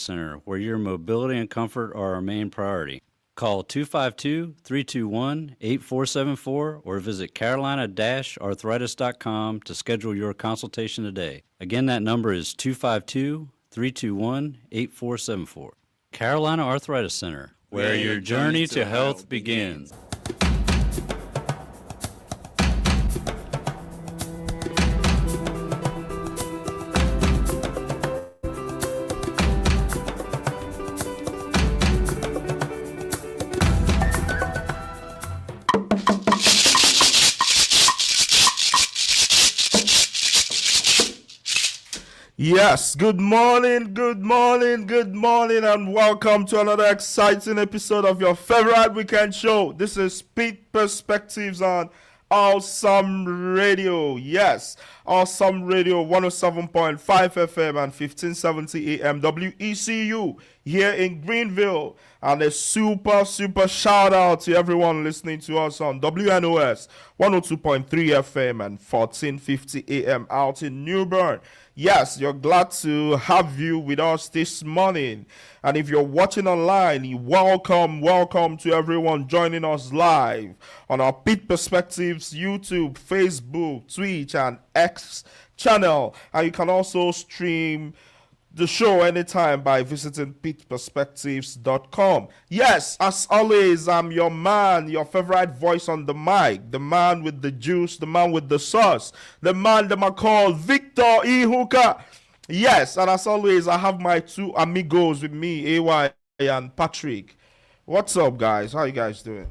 Center, where your mobility and comfort are our main priority. Call 252-321-8474 or visit carolina-arthritis.com to schedule your consultation today. Again, that number is 252-321-8474. Carolina Arthritis Center, where your journey to health begins. Yes, good morning, and welcome to another exciting episode of your favorite weekend show. This is Pitt Perspectives on Awesome Radio. Yes, Awesome Radio 107.5 FM and 1570 AM WECU here in Greenville. And a super shout out to everyone listening to us on WNOS 102.3 FM and 1450 AM out in New Bern. Yes, you're glad to have you with us this morning. And if you're watching online, welcome to everyone joining us live on our Pitt Perspectives YouTube, Facebook, Twitch, and X channel. And you can also stream the show anytime by visiting pittperspectives.com. Yes, as always, I'm your man, your favorite voice on the mic, the man with the juice, the man with the sauce, the man that I call Victor Ihuka. Yes, and as always, I have my two amigos with me, AY and Patrick. What's up, guys? How you guys doing?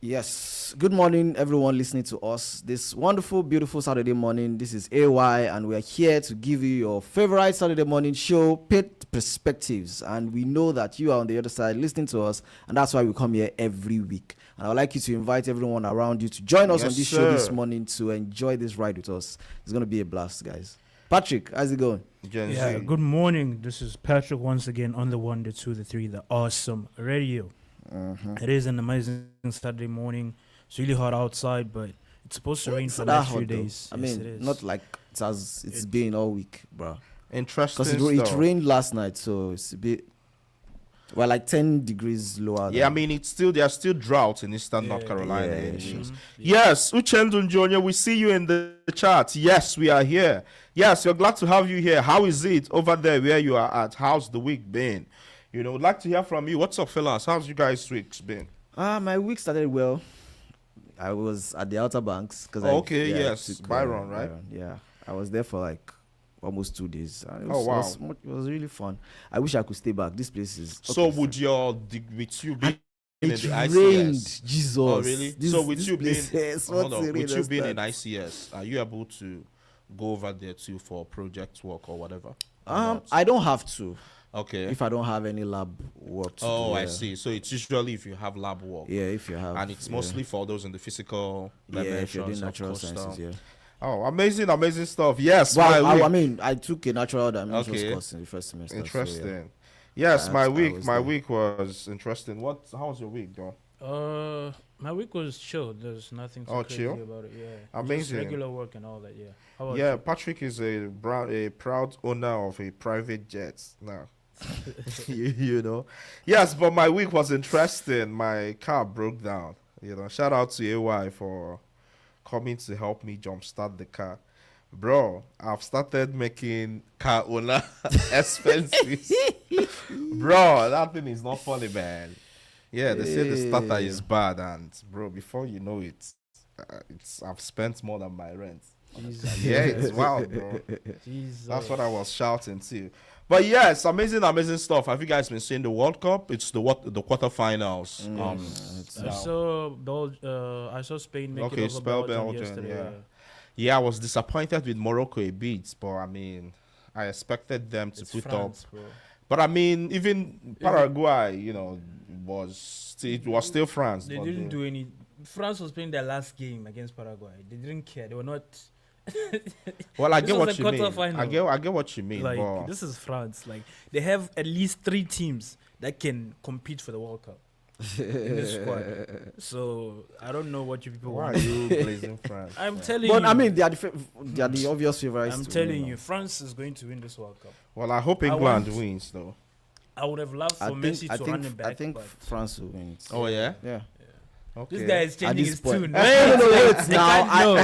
Yes, good morning, everyone listening to us this wonderful, beautiful Saturday morning. This is AY, and we are here to give you your favorite Saturday morning show, Pitt Perspectives. And we know that you are on the other side listening to us, and that's why we come here every week. And I would like you to invite everyone around you to join us on this show this morning to enjoy this ride with us. It's going to be a blast, guys. Patrick, how's it going? Yeah, good morning. This is Patrick once again on the 1, the 2, the 3, the Awesome Radio. It is an amazing Saturday morning. It's really hot outside, but it's supposed to rain for the next few days. I mean, not like it's been all week, bro. Interesting. Because it rained last night, so it's a bit like 10 degrees lower. Yeah, I mean, there are still droughts in Eastern North Carolina. Yes, Uchendu Jr., we see you in the chat. Yes, we are here. Yes, we're glad to have you here. How is it over there where you are at? How's the week been? You know, I'd like to hear from you. What's up, fellas? How's you guys' weeks been? My week started well. I was at the Outer Banks. Byron, right? Byron, yeah, I was there for like almost 2 days. Wow. It was really fun. I wish I could stay back. This place is... So would with you be in the ICS? rained, Jesus. Oh, really? So with you being in that? ICS, are you able to go over there too for project work or whatever? I don't have to. Okay. If I don't have any lab work to do. Oh, I see. So it's usually if you have lab work. Yeah, if you have. And it's mostly for those in the physical dimensions. If you're doing natural sciences, yeah. Oh, amazing stuff. Yes. Well, I took a natural dimensions course in the first semester. Interesting. So, yeah. Yes, my week was interesting. How was your week, though? My week was chill. There's nothing so crazy chill? about it. Yeah, amazing. Just regular work and all that. Yeah. How about you? Patrick is a proud owner of a private jet now. you know. Yes, but my week was interesting. My car broke down. You know, shout out to AY for coming to help me jumpstart the car. Bro, I've started making car owner expenses. Bro, that thing is not funny, man. Yeah, they say the starter is bad, and bro, before you know it, I've spent more than my rent. Jesus. Yeah, it's wild, bro. Jesus. That's what I was shouting too. But yes, amazing stuff. Have you guys been seeing the World Cup? It's the quarterfinals. I saw Spain make it over Belgium yesterday. Yeah, I was disappointed with Morocco a bit, but I mean, I expected them to put France, up. Bro. But I mean, even Paraguay, you know, it was still France. They didn't do any. France was playing their last game against Paraguay. They didn't care. They were not. Well, I get what you mean. I get what you mean. Like, but this is France. Like, they have at least 3 teams that can compete for the World Cup in this squad. So I don't know what you people want. Why are you blazing France? I'm telling you. But I mean, they are the obvious favorites. I'm telling you, France is going to win this World Cup. Well, I hope England wins, though. I would have loved for Messi to run it back. I think but France will win it. Oh yeah. Yeah. Okay. this guy is changing this his point. tune. No, wait. Now,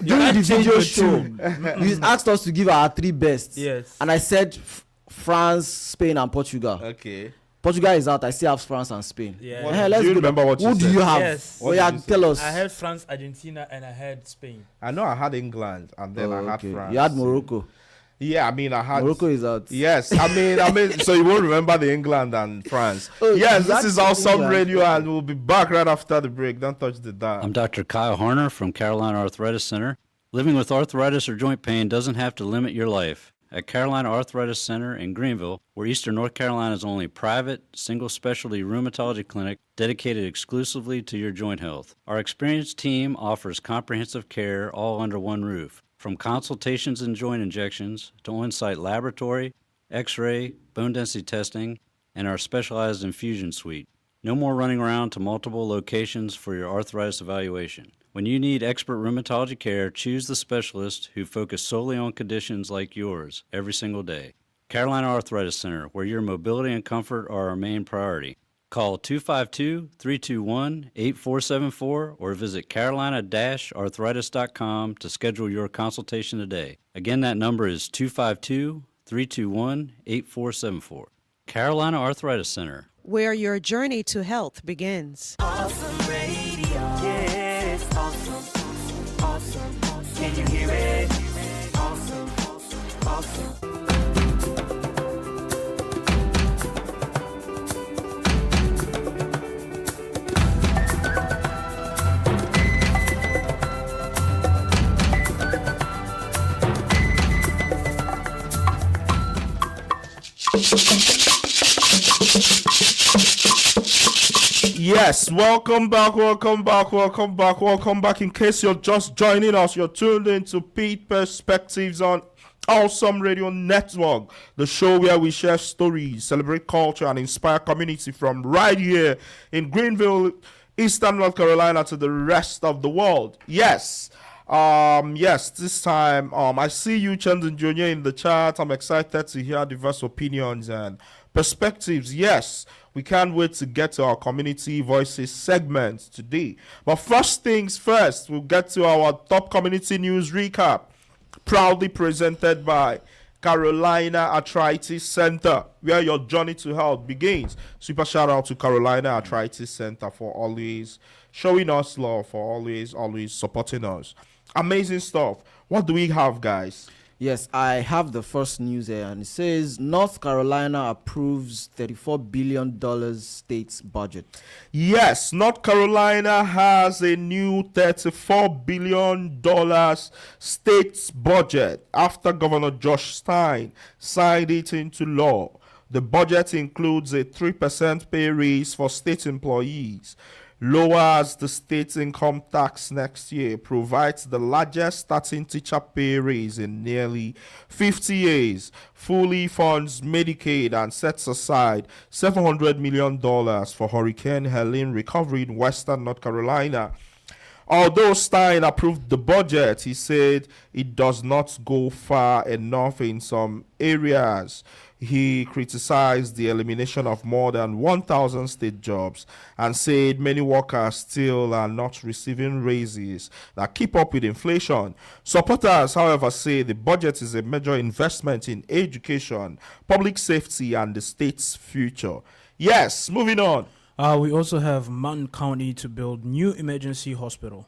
during the video your show, tune. you asked us to give our 3 best. Yes. And I said France, Spain, and Portugal. Okay. Portugal is out. I still have France and Spain. Yeah. What- Hey, let's do you go. remember what you Who do said? you have? Yes. Oh, yeah, What did you tell us. I had France, Argentina, and I had Spain. I know I had England and then I had Okay. France. You had Morocco. Yeah, I mean I had Morocco is out. Yes, I mean, so you won't remember the England and France. Oh, Yes, that's this is Awesome England. Radio, and we'll be back right after the break. Don't touch the dial. I'm Dr. Kyle Horner from Carolina Arthritis Center. Living with arthritis or joint pain doesn't have to limit your life. At Carolina Arthritis Center in Greenville, we're Eastern North Carolina's only private, single-specialty rheumatology clinic dedicated exclusively to your joint health. Our experienced team offers comprehensive care all under one roof. From consultations and joint injections to on-site laboratory, x-ray, bone density testing, and our specialized infusion suite. No more running around to multiple locations for your arthritis evaluation. When you need expert rheumatology care, choose the specialist who focus solely on conditions like yours every single day. Carolina Arthritis Center, where your mobility and comfort are our main priority. Call 252-321-8474 or visit carolina-arthritis.com to schedule your consultation today. Again, that number is 252-321-8474. Carolina Arthritis Center. Where your journey to health begins. Awesome radio. Yes, awesome. Awesome. Can you hear it? Awesome. Awesome. Yes, welcome back. In case you're just joining us, you're tuned in to Pitt Perspectives on Awesome Radio Network, the show where we share stories, celebrate culture, and inspire community from right here in Greenville, Eastern North Carolina to the rest of the world. Yes, this time, I see you, Chandon Jr. in the chat. I'm excited to hear diverse opinions and perspectives. Yes, we can't wait to get to our community voices segment today. But first things first, we'll get to our top community news recap, proudly presented by Carolina Arthritis Center, where your journey to health begins. Super shout out to Carolina Arthritis Center for always showing us love, for always supporting us. Amazing stuff. What do we have, guys? Yes, I have the first news here, and it says North Carolina approves $34 billion state's budget. Yes, North Carolina has a new $34 billion state's budget after Governor Josh Stein signed it into law. The budget includes a 3% pay raise for state employees, lowers the state's income tax next year, provides the largest starting teacher pay raise in nearly 50 years, fully funds Medicaid, and sets aside $700 million for Hurricane Helene recovery in western North Carolina. Although Stein approved the budget, he said it does not go far enough in some areas. He criticized the elimination of more than 1,000 state jobs and said many workers still are not receiving raises that keep up with inflation. Supporters, however, say the budget is a major investment in education, public safety, and the state's future. Yes, moving on. We also have Mountain County to build new emergency hospital.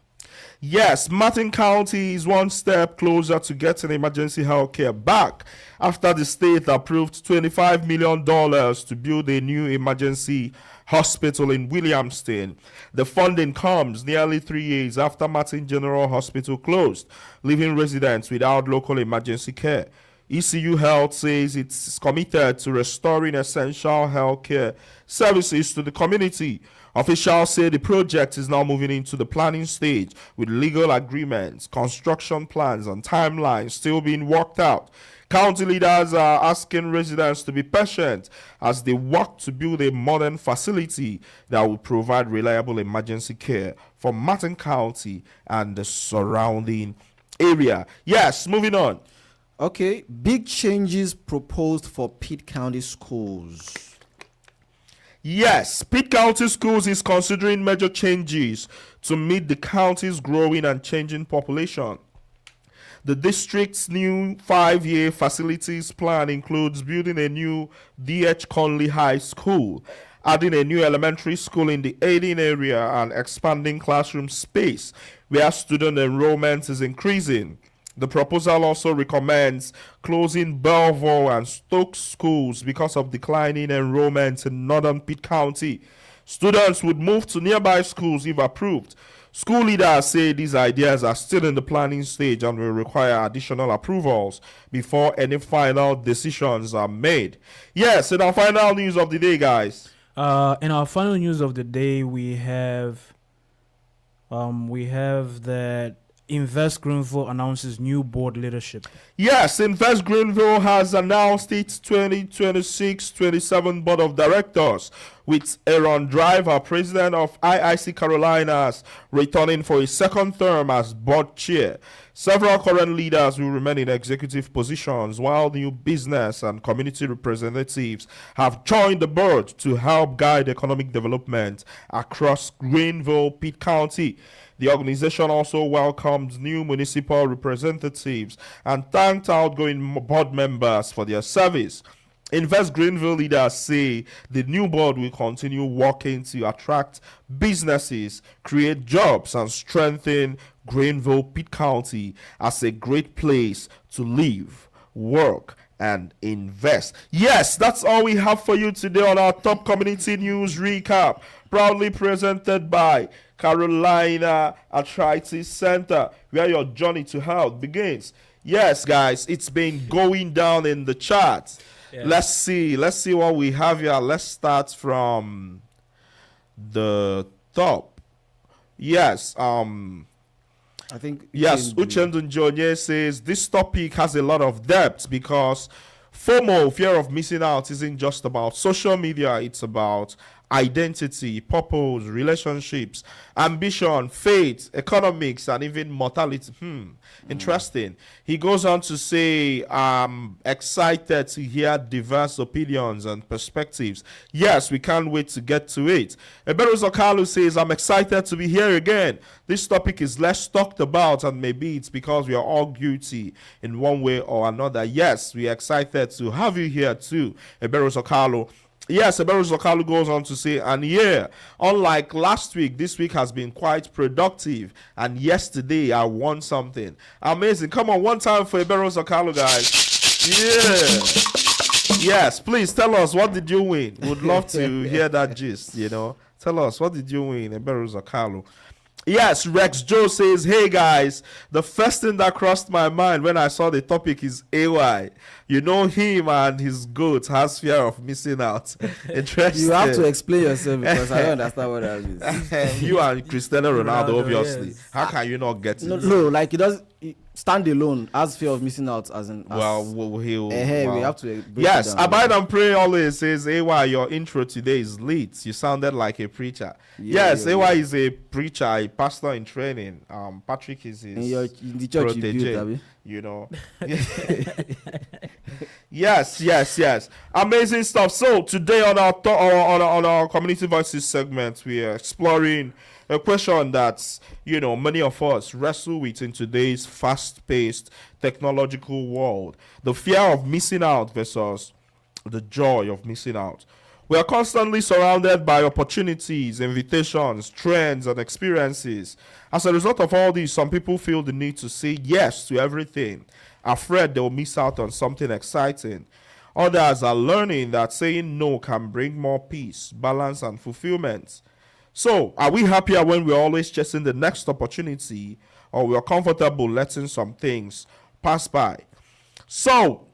Yes, Martin County is one step closer to getting emergency health care back after the state approved $25 million to build a new emergency hospital in Williamston. The funding comes nearly 3 years after Martin General Hospital closed, leaving residents without local emergency care. ECU Health says it's committed to restoring essential health care services to the community. Officials say the project is now moving into the planning stage with legal agreements, construction plans, and timelines still being worked out. County leaders are asking residents to be patient as they work to build a modern facility that will provide reliable emergency care for Martin County and the surrounding area. Yes, moving on. Okay, big changes proposed for Pitt County schools. Yes, Pitt County Schools is considering major changes to meet the county's growing and changing population. The district's new 5-year facilities plan includes building a new D.H. Conley High School, adding a new elementary school in the Aden area, and expanding classroom space where student enrollment is increasing. The proposal also recommends closing Belleville and Stokes schools because of declining enrollment in northern Pitt County. Students would move to nearby schools if approved. School leaders say these ideas are still in the planning stage and will require additional approvals before any final decisions are made. Yes, in our final news of the day, guys. In our final news of the day, we have that Invest Greenville announces new board leadership. Yes, Invest Greenville has announced its 2026-27 board of directors, with Aaron Driver, president of IIC Carolinas, returning for his second term as board chair. Several current leaders will remain in executive positions, while new business and community representatives have joined the board to help guide economic development across Greenville, Pitt County. The organization also welcomed new municipal representatives and thanked outgoing board members for their service. Invest Greenville leaders say the new board will continue working to attract businesses, create jobs, and strengthen Greenville, Pitt County as a great place to live, work, and invest. Yes, that's all we have for you today on our top community news recap, proudly presented by Carolina Arthritis Center, where your journey to health begins. Yes, guys, it's been going down in the charts. Yeah. Let's see what we have here. Let's start from the top. Yes, I think. yes, Uchendu Njonye says this topic has a lot of depth because FOMO, fear of missing out, isn't just about social media, it's about identity, purpose, relationships, ambition, faith, economics, and even mortality. Interesting. He goes on to say, I'm excited to hear diverse opinions and perspectives. Yes, we can't wait to get to it. Ebero Zokalu says, I'm excited to be here again. This topic is less talked about, and maybe it's because we are all guilty in one way or another. Yes, we are excited to have you here too, Ebero Zokalu. Yes, Ebero Zokalu goes on to say, and yeah, unlike last week, this week has been quite productive, and yesterday I won something. Amazing. Come on, one time for Ebero Zokalu, guys. Yeah. Yes, please tell us, what did you win? Would love to hear that gist, Tell us, what did you win, Ebero Zokalu? Yes, Rex Joe says, hey guys, the first thing that crossed my mind when I saw the topic is AY. You know him and his goat has fear of missing out. Interesting. You have to explain yourself because I don't understand what that is. You and Cristiano Ronaldo, Ronaldo, obviously. yes. How can you not get it? No, like he does stand alone, has fear of missing out, as in. He'll. We have to. Break Yes, it down. Abide and Pray always says, AY, your intro today is lit. You sounded like a preacher. Yes, AY is a preacher, a pastor in training. Patrick is his In the church protege, you built, Yes. Amazing stuff. So today on our on our Community Voices segment, we are exploring a question that many of us wrestle with in today's fast-paced technological world: the fear of missing out versus the joy of missing out. We are constantly surrounded by opportunities, invitations, trends, and experiences. As a result of all this, some people feel the need to say yes to everything, afraid they'll miss out on something exciting. Others are learning that saying no can bring more peace, balance, and fulfillment. So, are we happier when we're always chasing the next opportunity, or we're comfortable letting some things pass by? So,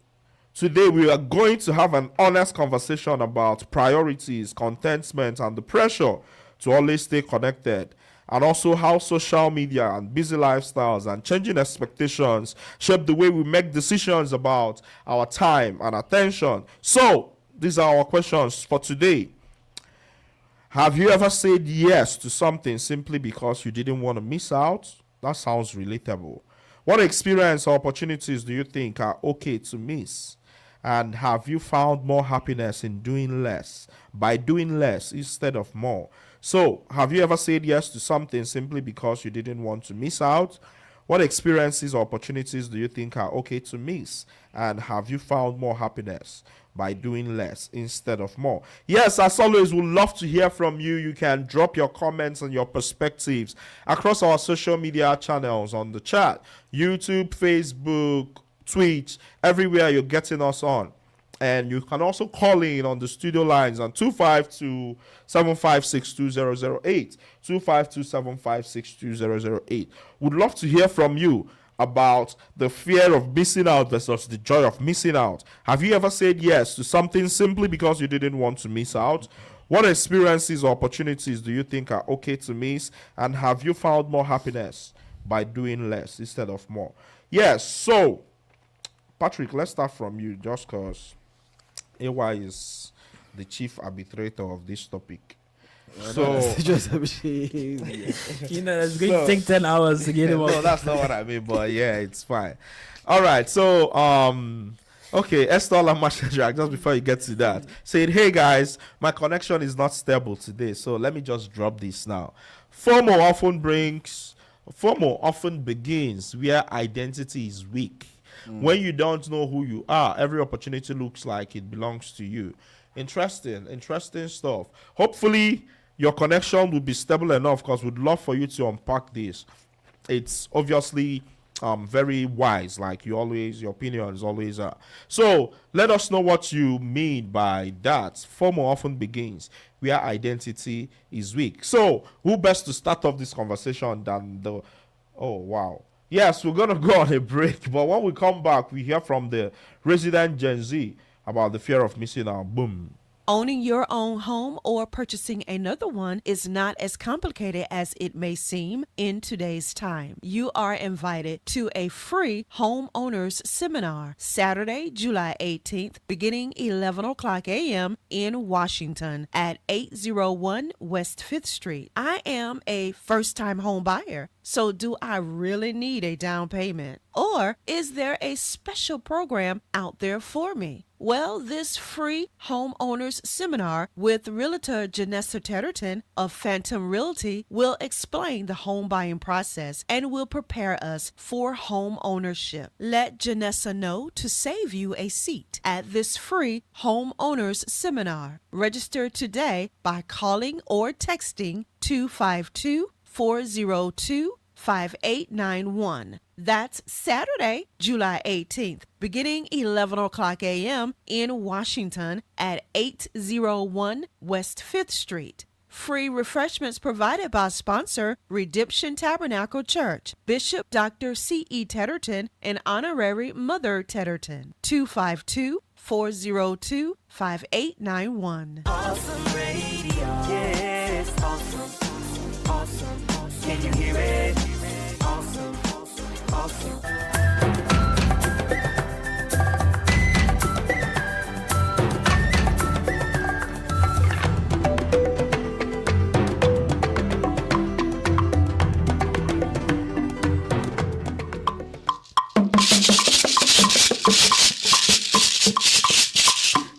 today we are going to have an honest conversation about priorities, contentment, and the pressure to always stay connected, and also how social media and busy lifestyles and changing expectations shape the way we make decisions about our time and attention. So, these are our questions for today. Have you ever said yes to something simply because you didn't want to miss out? That sounds relatable. What experience or opportunities do you think are okay to miss? And have you found more happiness in doing less, by doing less instead of more? So, have you ever said yes to something simply because you didn't want to miss out? What experiences or opportunities do you think are okay to miss? And have you found more happiness by doing less instead of more? Yes, as always, we'd love to hear from you. You can drop your comments and your perspectives across our social media channels on the chat: YouTube, Facebook, Twitch, everywhere you're getting us on. And you can also call in on the studio lines on 252-756-2008. 252-756-2008. Would love to hear from you about the fear of missing out versus the joy of missing out. Have you ever said yes to something simply because you didn't want to miss out? What experiences or opportunities do you think are okay to miss? And have you found more happiness by doing less instead of more? Yes, so Patrick, let's start from you just because AY is the chief arbitrator of this topic. So, It's going to take 10 hours to get him no, off. that's not what I mean, but yeah, it's fine. All right, so okay, Esther Lamashadrak, just before you get to that, said, "Hey guys, my connection is not stable today, so let me just drop this now. FOMO often begins where identity is weak. When you don't know who you are, every opportunity looks like it belongs to you." Interesting stuff. Hopefully your connection will be stable enough, because we'd love for you to unpack this. It's obviously very wise, like your opinion is always so let us know what you mean by that. FOMO often begins where identity is weak. So who best to start off this conversation than the yes, we're gonna go on a break, but when we come back, we hear from the resident Gen Z about the fear of missing out. Boom. Owning your own home or purchasing another one is not as complicated as it may seem in today's time. You are invited to a free homeowners seminar Saturday, July 18th, beginning 11 o'clock a.m. in Washington at 801 West 5th Street. I am a first-time home buyer, so do I really need a down payment? Or is there a special program out there for me? Well, this free homeowners seminar with Realtor Janessa Tetterton of Phantom Realty will explain the home buying process and will prepare us for home ownership. Let Janessa know to save you a seat at this free homeowners seminar. Register today by calling or texting 252-402-5891. That's Saturday, July 18th, beginning 11 o'clock a.m. in Washington at 801 West 5th Street. Free refreshments provided by sponsor Redemption Tabernacle Church, Bishop Dr. C.E. Tetterton, and Honorary Mother Tetterton. 252-402-5891. Awesome radio. Yes, awesome. Awesome. Can you hear it? Awesome. Awesome.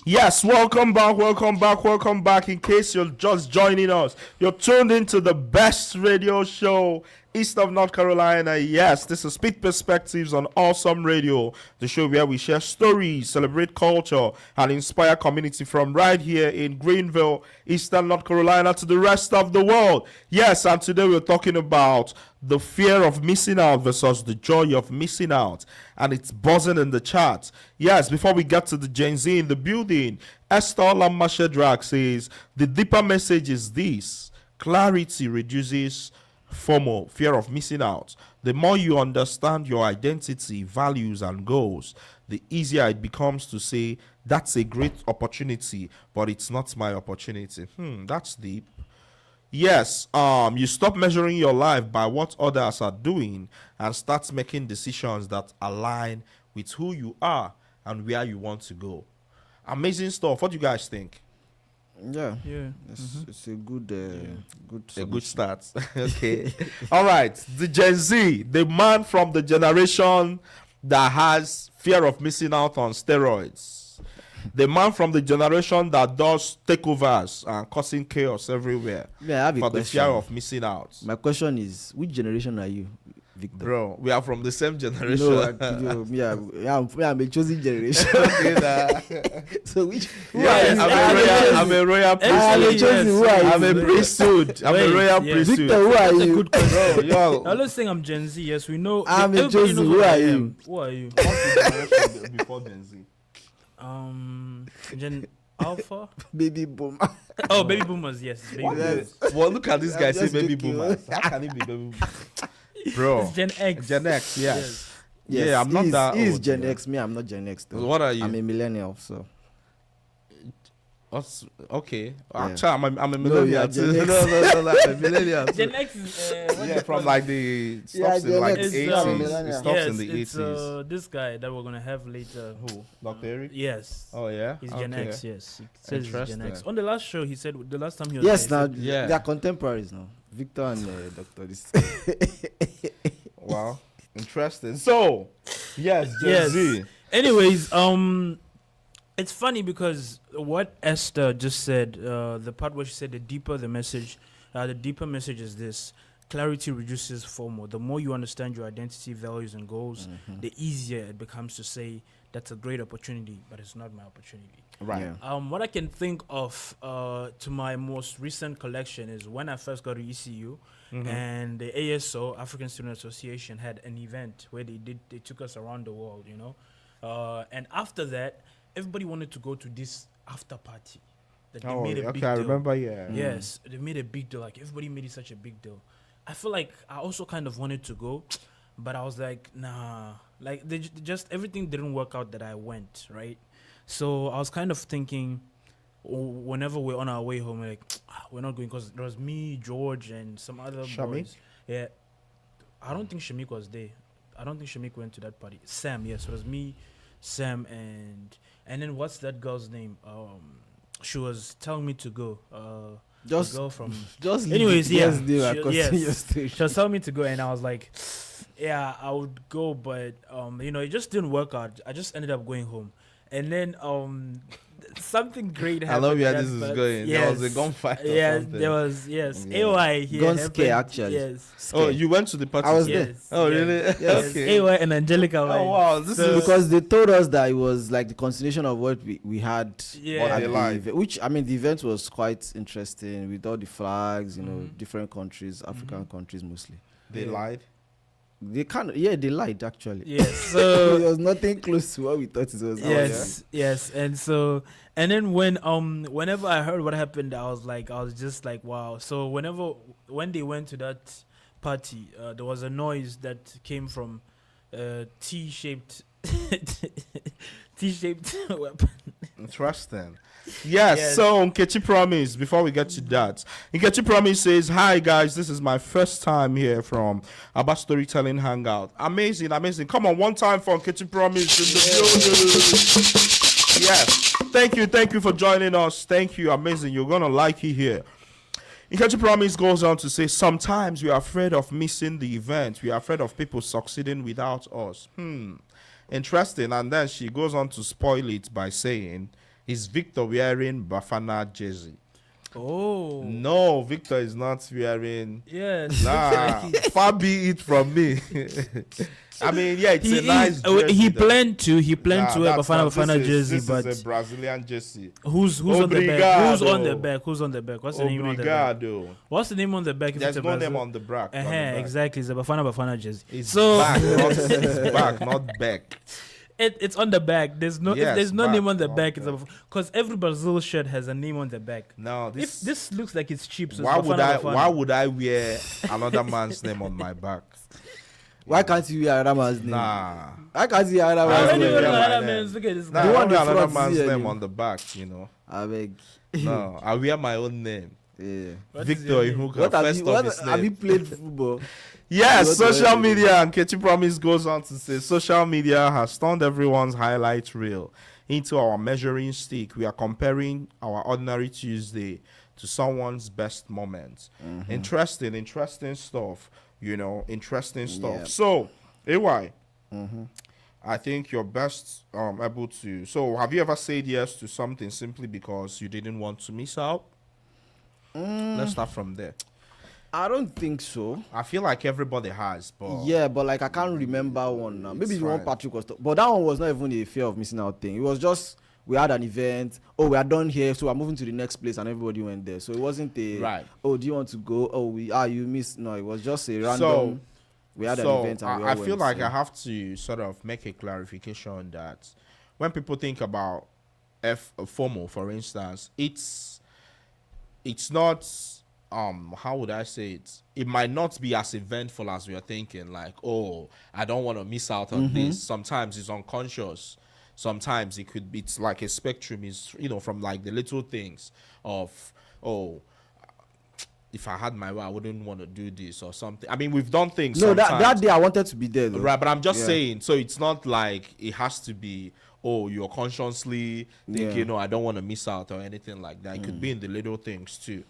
Yes, welcome back. In case you're just joining us, you're tuned into the best radio show east of North Carolina. Yes, this is Pitt Perspectives on Awesome Radio, the show where we share stories, celebrate culture, and inspire community from right here in Greenville, eastern North Carolina, to the rest of the world. Yes, and today we're talking about the fear of missing out versus the joy of missing out, and it's buzzing in the chat. Yes, before we get to the Gen Z in the building, Esther Lamashadrak says the deeper message is this: clarity reduces FOMO, fear of missing out. The more you understand your identity, values, and goals, the easier it becomes to say, that's a great opportunity, but it's not my opportunity. That's deep. Yes, you stop measuring your life by what others are doing and start making decisions that align with who you are and where you want to go. Amazing stuff. What do you guys think? Yeah, Yeah. it's a good, good, A good solution. start. Okay. All right. The Gen Z, the man from the generation that has fear of missing out on steroids. The man from the generation that does takeovers and causing chaos everywhere Yeah, I have a for the question. fear of missing out. My question is, which generation are you, Victor? Bro, we are from the same generation. I'm a chosen generation. Okay, nah. So which? Yeah, I'm a royal priesthood. I am a chosen. Who are you? I'm a priesthood. I'm a Wait, royal yeah. priesthood. Victor, who are That's a you? good question. Bro, yo. Now let's say I'm Gen Z. Yes, we know. I'm a everybody chosen. knows Who what I are you? am. Who are you? What's the generation before Gen Z? Gen Alpha. Baby boom. Oh, baby boomers. Yes, baby boomers. Well, look at this guy I'm say just baby joking. boomers. How can he be baby boomers? Bro. It's Gen X. Gen X, yes. Yes, Yeah, I'm not that He's old, Gen yeah. X. Me, I'm not Gen X. Though. What are you? I'm a millennial. So Okay. Yeah. Actually, I'm a No, you millennial are too. Gen X. No, I'm a millennial too. Gen X is what Yeah, they from call like it? the Yeah, stops in Gen like X, the yeah, 80s. millennial. It stops yes, in the it's 80s. this guy that we're gonna have later. Who? Dr. Eric? Yes. Oh yeah. He's Gen Okay. X, yes. He says he's Gen X. Interesting. On the last show, he said the last time he was yes, there, now he said- Yeah. they are contemporaries now. Victor and Doctor. This. Wow. Interesting. So, yes, Gen Yes. Z. Anyways, it's funny because what Esther just said, the part where she said the deeper the message is this: clarity reduces FOMO. The more you understand your identity, values, and goals, the easier it becomes to say that's a great opportunity, but it's not my opportunity. Right. Yeah. What I can think of to my most recent collection is when I first got to ECU, and the ASO, African Student Association, had an event where they took us around the world, you know, and after that, everybody wanted to go to this after party. That they made a big okay, I deal. remember, yeah. Yes, they made a big deal. Like everybody made it such a big deal. I feel like I also kind of wanted to go, but I was like, nah. Like they just everything didn't work out that I went, right? So I was kind of thinking, whenever we're on our way home, like we're not going because there was me, George, and some other Shamik? boys. Yeah, I don't think Shamik was there. I don't think Shamik went to that party. Sam, yes, it was me, Sam, and then what's that girl's name? She was telling me to go. Just, the girl from. just. Anyways, yeah, Yes. yes. She was telling me to go, and I was like, yeah, I would go, but you know, it just didn't work out. I just ended up going home, and then something great I happened. love where that this is part. going. There was a gunfight or Yeah, something. there was. Yes, Yeah. AY here. Gun happened. scare, actually. Yes. Oh, you went to the party? I was Yes, there. Oh, yes, really? Yes. Okay. AY and Angelica. Oh, wow. This So- is... Because they told us that it was like the continuation of what we had Yeah. at they the lied. event, which I mean the event was quite interesting with all the flags, you know, Mhm. different countries, African countries mostly. They Yeah. lied? They they lied actually. Yes. So So it was nothing close to what we thought it was. yes, and then whenever I heard what happened, I was just like, wow. So when they went to that party, there was a noise that came from T-shaped weapon. Interesting. Yes, Yes. so Nkechi Promise, before we get to that, Nkechi Promise says, hi guys, this is my first time here from Abba Storytelling Hangout. Amazing, amazing. Come on, one time for Nkechi Promise in the building. Yes, thank you for joining us. Thank you, amazing. You're gonna like it here. Nkechi Promise goes on to say, sometimes we are afraid of missing the event. We are afraid of people succeeding without us. Interesting. And then she goes on to spoil it by saying, is Victor wearing Bafana jersey? Oh No, Victor is not wearing. yes. Nah, far be it from me. I mean, yeah, it's a nice jersey. He though. planned to wear That's Bafana this jersey, is but a Brazilian jersey. who's on the back? Who's on the Obrigado. back? Who's on the back? What's the name on the back? Obrigado. What's the name on the back? if There's it's a no name Brazil- on the back. Exactly, it's a Bafana jersey. It's So back, it's back, not back. it's on the back. There's no Yes, if there's no back, name on the not back. It's back. because every Brazil shirt has a name on the back. No, If this looks like it's cheap, so why it's would Bafana. why would I wear another man's name on my back? Why can't you wear another man's name? Nah. Why can't you wear another I man's will Anyway, wear name? my another name. man's- look at this Nah, guy. I The don't one wear in another front man's is here, name you. on the back, you know. I beg. No, I wear my own name. Yeah. What is Victor your name? Ihuka, What have first you? of What his have you name. played football? Yes, What social the- media, and Katie Promise goes on to say, social media has turned everyone's highlight reel into our measuring stick. We are comparing our ordinary Tuesday to someone's best moments. Interesting stuff, you know, interesting stuff. Yeah. So, AY, I think you're best able to. So, have you ever said yes to something simply because you didn't want to miss out? Let's start from there. I don't think so. I feel like everybody has, but Yeah, but like I can't remember one now. Maybe It's the one fine. Patrick was, but that one was not even a fear of missing out thing. It was just we had an event. Oh, we are done here, so we're moving to the next place, and everybody went there. So it wasn't a Right. Oh, do you want to go? Oh, you missed. No, it was just a random. So- we had an so event, and we all I feel went, like so. I have to sort of make a clarification that when people think about FOMO, for instance, it's not how would I say it? It might not be as eventful as we are thinking. Like, oh, I don't want to miss out on this. Sometimes it's unconscious. Sometimes it could be. It's like a spectrum. Is from like the little things of oh. If I had my way, I wouldn't want to do this or something. I mean, we've done things. No, sometimes. that day I wanted to be there, though. Right, but I'm just Yeah. saying. So it's not like it has to be. Oh, you're consciously thinking, Yeah. no, I don't want to miss out or anything like that. It could be in the little things too.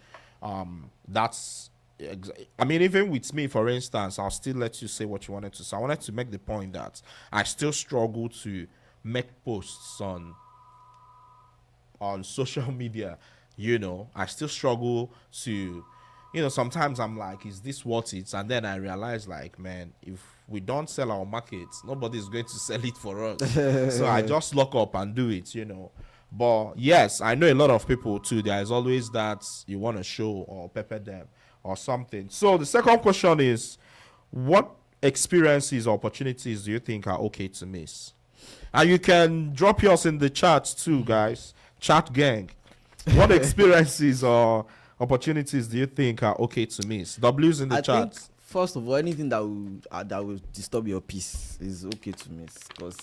That's. I mean, even with me, for instance, I'll still let you say what you wanted to say. I wanted to make the point that I still struggle to make posts on social media. I still struggle to. Sometimes I'm like, is this worth it? And then I realize, like, man, if we don't sell our markets, nobody's going to sell it for us. So I just lock up and do it, But yes, I know a lot of people too. There is always that you want to show or pepper them or something. So the second question is, what experiences or opportunities do you think are okay to miss? And you can drop yours in the chat too, guys. Chat gang. What experiences or opportunities do you think are okay to miss? W's in the I chat. think first of all, anything that will disturb your peace is okay to miss. Because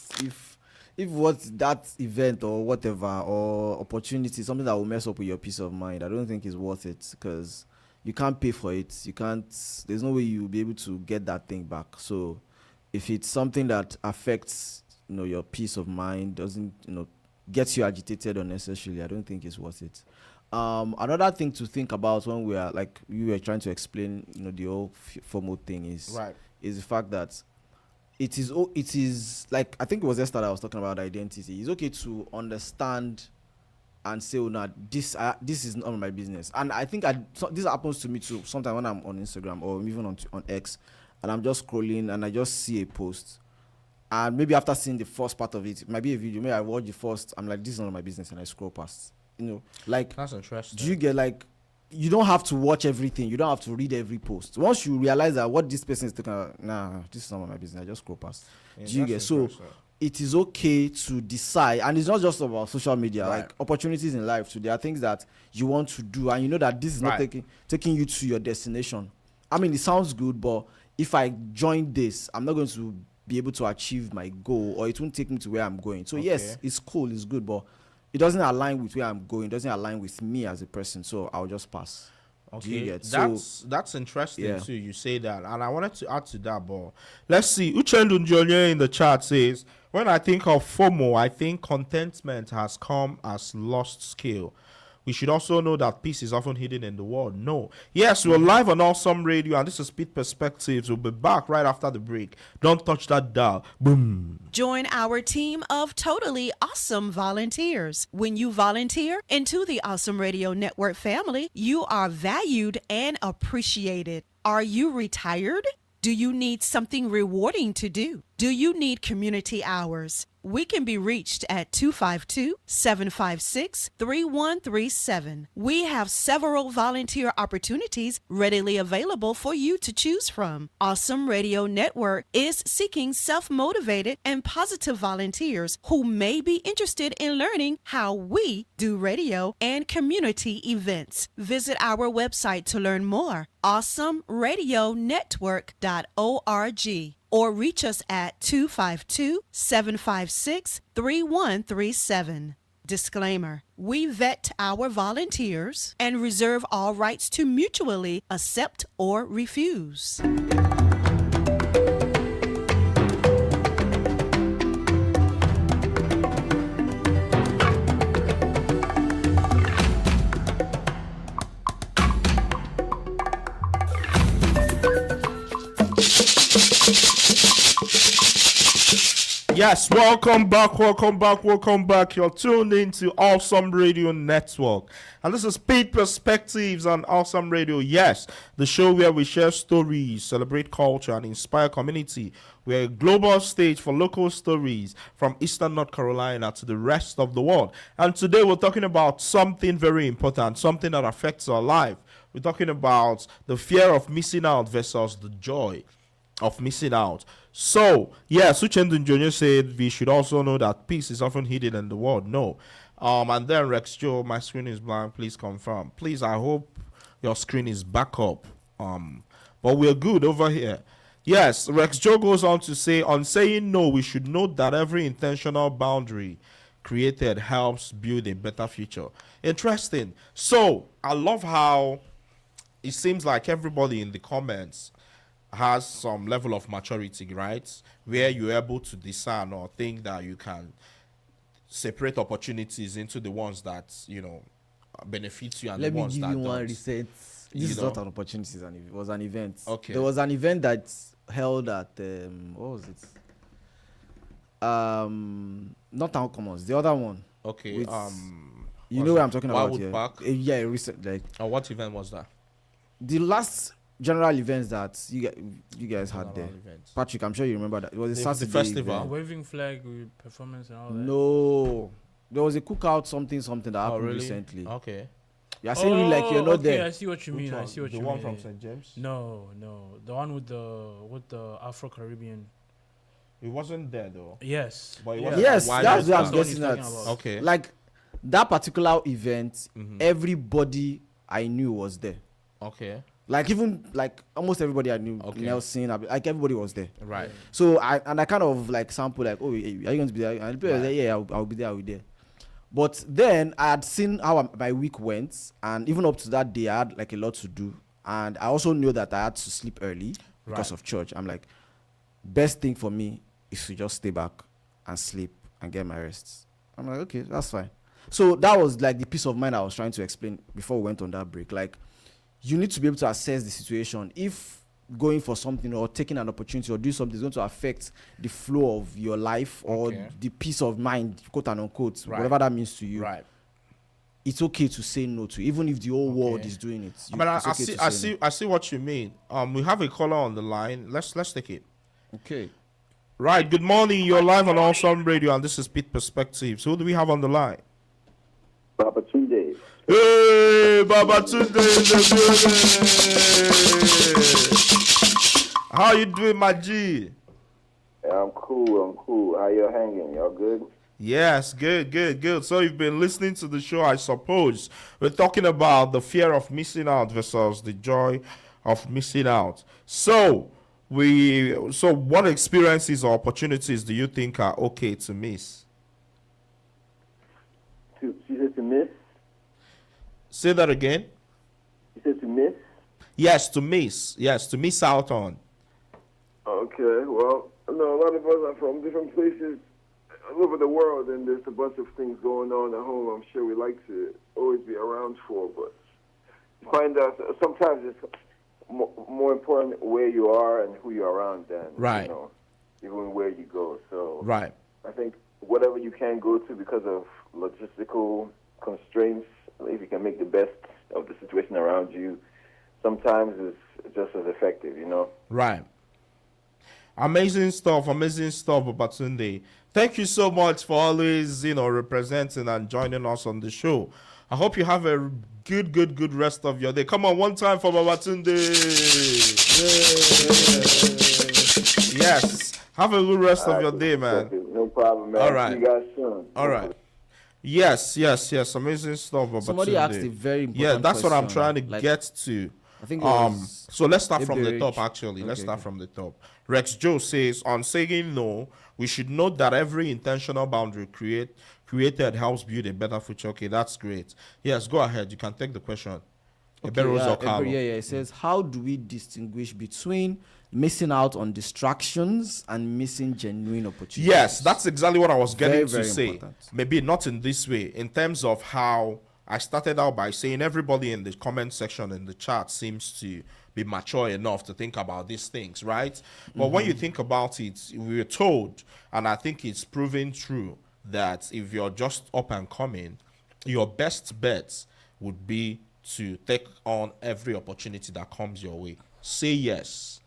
if what that event or whatever or opportunity, something that will mess up with your peace of mind, I don't think is worth it. Because you can't pay for it. You can't. There's no way you'll be able to get that thing back. So if it's something that affects your peace of mind, doesn't gets you agitated unnecessarily, I don't think it's worth it. Another thing to think about when we are like you were trying to explain, the whole FOMO thing is the fact that it is like I think it was yesterday I was talking about identity. It's okay to understand and say, oh, no, this is not my business. And I think this happens to me too. Sometimes when I'm on Instagram or even on X, and I'm just scrolling and I just see a post. And maybe after seeing the first part of it might be a video. Maybe I watch the first. I'm like, this is none of my business, and I scroll past. Like That's interesting. do you get like? You don't have to watch everything. You don't have to read every post. Once you realize that what this person is talking about, nah, this is not my business. I just scroll past. Yeah, Do you that's get so? interesting. It is okay to decide, and it's not just about social media. Right. Like opportunities in life, so there are things that you want to do, and you know that this is not Right. taking you to your destination. I mean, it sounds good, but if I join this, I'm not going to be able to achieve my goal, or it won't take me to where I'm going. So yes, Okay. it's cool, it's good, but it doesn't align with where I'm going. It doesn't align with me as a person. So I'll just pass. Do you Okay, get? So that's interesting Yeah. too. You say that, and I wanted to add to that, but let's see. Uchendu Njonye in the chat says, "When I think of FOMO, I think contentment has come as lost skill. We should also know that peace is often hidden in the world." No. Yes, we're live on Awesome Radio, and this is Pitt Perspectives. We'll be back right after the break. Don't touch that dial. Boom. Join our team of totally awesome volunteers. When you volunteer into the Awesome Radio Network family, you are valued and appreciated. Are you retired? Do you need something rewarding to do? Do you need community hours? We can be reached at 252-756-3137. We have several volunteer opportunities readily available for you to choose from. Awesome Radio Network is seeking self-motivated and positive volunteers who may be interested in learning how we do radio and community events. Visit our website to learn more, awesomeradionetwork.org. or reach us at 252-756-3137. Disclaimer: we vet our volunteers and reserve all rights to mutually accept or refuse. Yes, welcome back, welcome back, welcome back. You're tuned into Awesome Radio Network. And this is Pitt Perspectives on Awesome Radio. Yes, the show where we share stories, celebrate culture, and inspire community. We're a global stage for local stories from Eastern North Carolina to the rest of the world. And today we're talking about something very important, something that affects our life. We're talking about the fear of missing out versus the joy of missing out. So, yeah, Suchendun Jr. said we should also know that peace is often hidden in the world. No. And then Rex Joe, my screen is blank. Please confirm. Please, I hope your screen is back up. But we're good over here. Yes, Rex Joe goes on to say, on saying no, we should note that every intentional boundary created helps build a better future. Interesting. So, I love how it seems like everybody in the comments has some level of maturity, right? Where you're able to discern or think that you can separate opportunities into the ones that, benefit you and Let the me ones give that you one don't. reset. This is not an opportunity, it was an event. Okay. There was an event that held at what was it? Not Town Commons, the other one. Okay. With, you know what I'm talking about Wildwood here? Park? Yeah, recent, like What event was that? the last general events that you guys had there. General events. Patrick, I'm sure you remember that. It was a The Saturday festival. event. Waving flag with performance and all that. No, there was a cookout something that Oh, happened really? recently. Okay. You're saying it like you're not okay, there. I see what you mean. I see what the you one mean. from St. James? No, the one with the Afro Caribbean. It wasn't there though. Yes. But it Yeah. wasn't Yes, Wildwood that's what I'm Park. the one getting he's at. talking about. Okay. Like that particular event, Mhm. everybody I knew was there. Okay. Like even like almost everybody I knew, Okay. Nelson, like everybody was there. Right. So I kind of like sample like, oh, are you going to be there? And people were like, yeah, I'll be there, I'll be there. But then I had seen how my week went, and even up to that day, I had like a lot to do, and I also knew that I had to sleep early because Right. of church. I'm like, best thing for me is to just stay back and sleep and get my rest. I'm like, okay, that's fine. So that was like the peace of mind I was trying to explain before we went on that break. Like, you need to be able to assess the situation. If going for something or taking an opportunity or do something is going to affect the flow of your life or Okay. the peace of mind, quote and unquote, Right. whatever that means to you, Right. it's okay to say no to, even if the whole world Okay. is doing it. I mean, It's okay to say no. I see what you mean. We have a caller on the line. Let's take it. Okay. Right. Good morning. You're live on Awesome Radio, and this is Pitt Perspectives. Who do we have on the line? Baba Tunde. Hey, Baba Tunde in the building. How you doing, my G? Yeah, I'm cool. How y'all hanging? Y'all good? Yes, good. So you've been listening to the show, I suppose. We're talking about the fear of missing out versus the joy of missing out. So what experiences or opportunities do you think are okay to miss? She said to miss? Say that again. You said to miss? Yes, to miss. Yes, to miss out on. Okay, well, I know a lot of us are from different places all over the world, and there's a bunch of things going on at home I'm sure we like to always be around for, but find out sometimes it's more important where you are and who you're around than, Right. even where you go. So Right. I think whatever you can go to because of logistical constraints, if you can make the best of the situation around you, sometimes it's just as effective, Right. Amazing stuff, Babatunde. Thank you so much for always, representing and joining us on the show. I hope you have a good rest of your day. Come on, one time for Babatunde. Yes. Have a good rest of your day, man. No problem, man. All right. See you guys soon. All right. Yes. Amazing stuff, Babatunde. Somebody asked a very important Yeah, that's what I'm question, trying to like, get to. I think it was So let's start from the Maybe top, Rich. actually. Let's Okay, start okay. from the top. Rex Joe says, on saying no, we should note that every intentional boundary created helps build a better future. Okay, that's great. Yes, go ahead. You can take the question. Eberos Okalo. It says, how do we distinguish between missing out on distractions and missing genuine opportunities? Yes, that's exactly what I was getting Very, to very say. important. Maybe not in this way, in terms of how I started out by saying everybody in the comment section in the chat seems to be mature enough to think about these things, right? But when you think about it, we were told, and I think it's proven true, that if you're just up and coming, your best bet would be to take on every opportunity that comes your way. Say yes,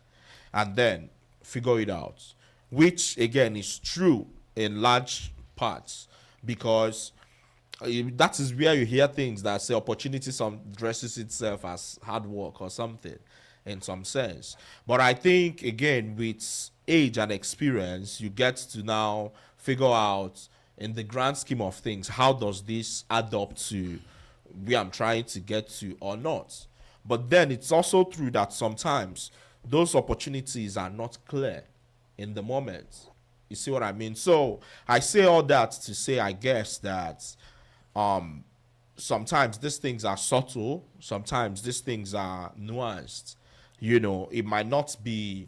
and then figure it out, which again is true in large parts, because that is where you hear things that say opportunity some dresses itself as hard work or something in some sense. But I think again, with age and experience, you get to now figure out in the grand scheme of things, how does this add up to where I'm trying to get to or not. But then it's also true that sometimes those opportunities are not clear in the moment. You see what I mean? So I say all that to say, I guess, that sometimes these things are subtle, sometimes these things are nuanced. You know, it might not be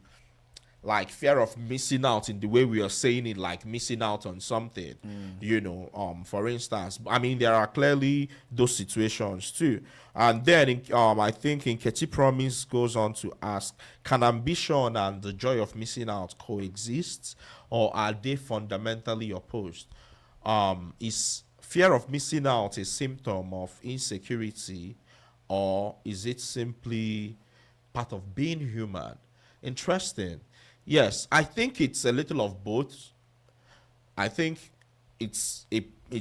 like fear of missing out in the way we are saying it, like missing out on something, you know, for instance. I mean, there are clearly those situations too. And then I think Nkechi Promise goes on to ask, can ambition and the joy of missing out coexist, or are they fundamentally opposed? Is fear of missing out a symptom of insecurity, or is it simply part of being human? Interesting. Yes, I think it's a little of both. I think it's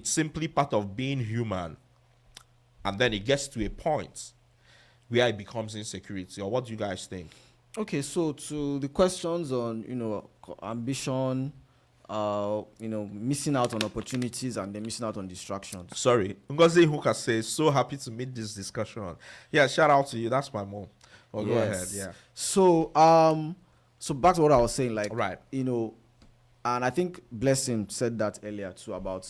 simply part of being human, and then it gets to a point where it becomes insecurity. Or what do you guys think? Okay, so to the questions on, ambition, missing out on opportunities and then missing out on distractions. Sorry, Ngozi Ihuka says, so happy to meet this discussion. Yeah, shout out to you. That's my mom. Oh, go ahead. Yeah. So back to what I was saying, like, right. And I think Blessing said that earlier too about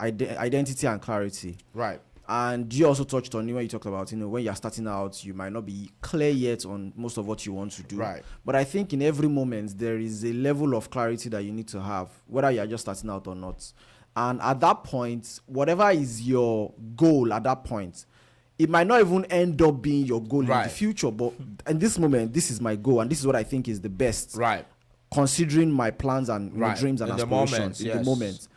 identity and clarity. Right. And you also touched on, when you talked about, when you're starting out, you might not be clear yet on most of what you want to do. Right. But I think in every moment, there is a level of clarity that you need to have, whether you're just starting out or not. And at that point, whatever is your goal at that point, it might not even end up being your goal in the future, but in this moment, this is my goal, and this is what I think is the best. Right. Considering my plans and dreams and aspirations in the moment.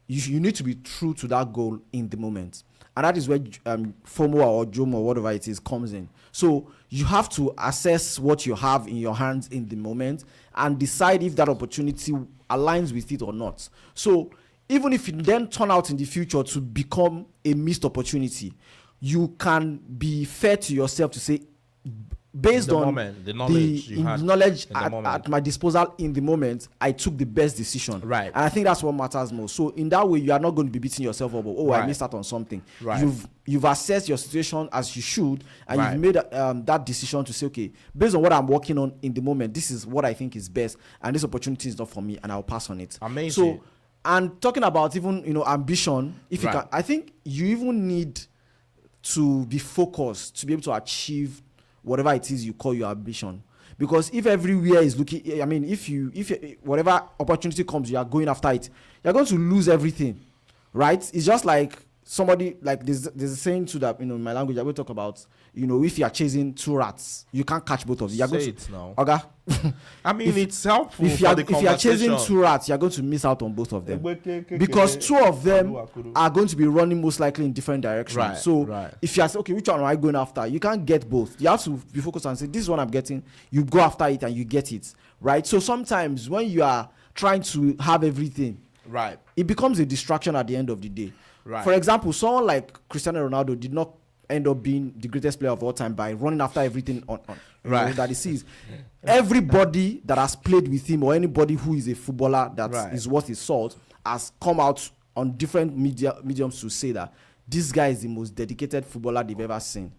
You need to be true to that goal in the moment. And that is where FOMO or JOMO or whatever it is comes in. So you have to assess what you have in your hands in the moment and decide if that opportunity aligns with it or not. So even if it then turn out in the future to become a missed opportunity, you can be fair to yourself to say, based on the knowledge at my disposal in the moment, I took the best decision. Right. And I think that's what matters most. So in that way, you are not going to be beating yourself up. I missed out on something. Right. You've assessed your situation as you should, and you've made that decision to say, okay, based on what I'm working on in the moment, this is what I think is best, and this opportunity is not for me, and I'll pass on it. Amazing. So, and talking about even ambition, if you can, I think you even need to be focused to be able to achieve whatever it is you call your ambition. Because if everywhere is looking, I mean, if whatever opportunity comes, you are going after it, you're going to lose everything, right? It's just like somebody, like there's a saying to that, in my language, I will talk about, if you are chasing two rats, you can't catch both of them. You're Say going it to, now. Okay? I mean, it's helpful if for the you are chasing conversation. two rats, you're going to miss out on both of them. Because two of them are going to be running most likely in different directions. Right, so if you are saying, okay, which one am I going after? You can't get both. You have to be focused and say, this is what I'm getting. You go after it and you get it. Right? So sometimes when you are trying to have everything, right, it becomes a distraction at the end of the day. Right. For example, someone like Cristiano Ronaldo did not end up being the greatest player of all time by running after everything that he sees. Everybody that has played with him, or anybody who is a footballer that is worth his salt, has come out on different mediums to say that this guy is the most dedicated footballer they've ever seen.